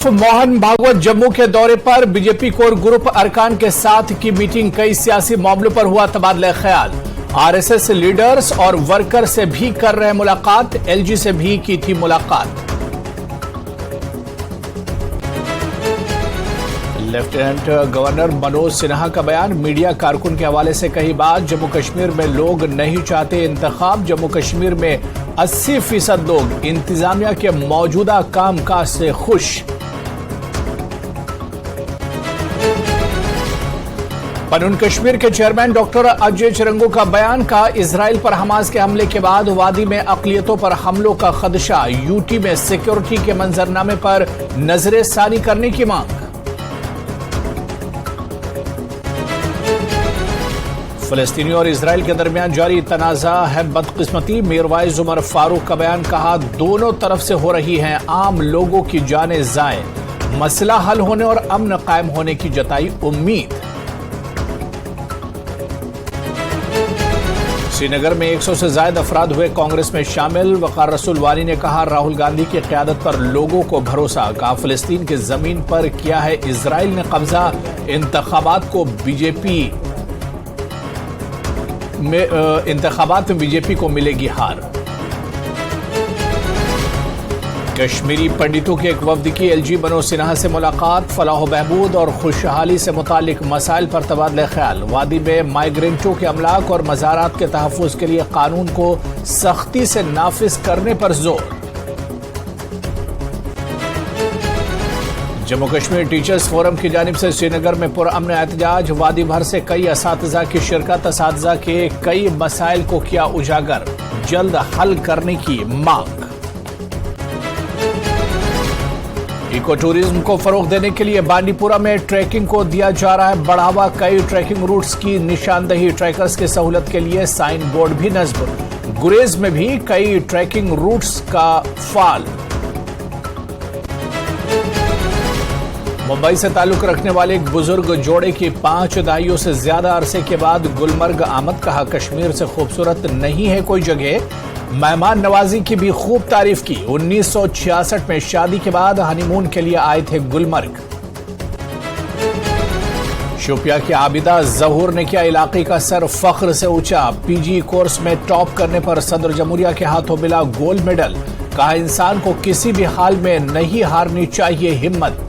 मोहन भागवत जम्मू के दौरे पर बीजेपी कोर ग्रुप अरकान के साथ की मीटिंग। कई सियासी मामलों पर हुआ तबादला ख्याल। आरएसएस लीडर्स और वर्कर से भी कर रहे मुलाकात। एलजी से भी की थी मुलाकात। लेफ्टिनेंट गवर्नर मनोज सिन्हा का बयान। मीडिया कारकुन के हवाले से कही बात। जम्मू कश्मीर में लोग नहीं चाहते इंतखाब। जम्मू कश्मीर में 80% लोग इंतजामिया के मौजूदा कामकाज से खुश। पनून कश्मीर के चेयरमैन डॉक्टर अजय चिरंगू का बयान। का इजराइल पर हमास के हमले के बाद वादी में अक़लियतों पर हमलों का खदशा। यूटी में सिक्योरिटी के मंजरनामे पर नजर सानी करने की मांग। फलस्तीनी और इजराइल के दरमियान जारी तनाज़ा है बदकिस्मती। मीरवाइज उमर फारूक का बयान। कहा दोनों तरफ से हो रही हैं आम लोगों की जानें ज़ाय। मसला हल होने और अमन कायम होने की जताई उम्मीद। श्रीनगर में 100 से ज्यादा अफराद हुए कांग्रेस में शामिल। वकार रसूल वानी ने कहा राहुल गांधी की क़यादत पर लोगों को भरोसा। कहा फिलिस्तीन की जमीन पर किया है इजराइल ने कब्जा। इंतखाबात में बीजेपी को मिलेगी हार। कश्मीरी पंडितों के एक वफ्द की एलजी मनोज सिन्हा से मुलाकात। फलाह बहबूद और खुशहाली से मुतालिक मसाइल पर तबादला ख्याल। वादी में माइग्रेंटों के अमलाक और मज़ारात के तहफ़्फ़ुज़ के लिए कानून को सख्ती से नाफिज करने पर जोर। जम्मू कश्मीर टीचर्स फोरम की जानिब से श्रीनगर में पुरअमन एहतजाज। वादी भर से कई असातिज़ा की शिरकत। असातिज़ा के कई मसाइल को किया उजागर। जल्द हल करने की मांग। इको टूरिज्म को फरोग देने के लिए बांडीपुरा में ट्रैकिंग को दिया जा रहा है बढ़ावा। कई ट्रैकिंग रूट्स की निशानदही। ट्रैकर्स की सहूलत के लिए साइन बोर्ड भी नस्ब। गुरेज में भी कई ट्रैकिंग रूट्स का फाल। मुंबई से ताल्लुक रखने वाले एक बुजुर्ग जोड़े की 5 दहाइयों से ज्यादा अरसे के बाद गुलमर्ग आमद। कहा कश्मीर से खूबसूरत नहीं है कोई जगह। मेहमान नवाजी की भी खूब तारीफ की। 1966 में शादी के बाद हनीमून के लिए आए थे गुलमर्ग। शोपिया की आबिदा जहूर ने किया इलाके का सर फख्र से ऊंचा। पीजी कोर्स में टॉप करने पर सदर जमहूरिया के हाथों मिला गोल्ड मेडल। कहा इंसान को किसी भी हाल में नहीं हारनी चाहिए हिम्मत।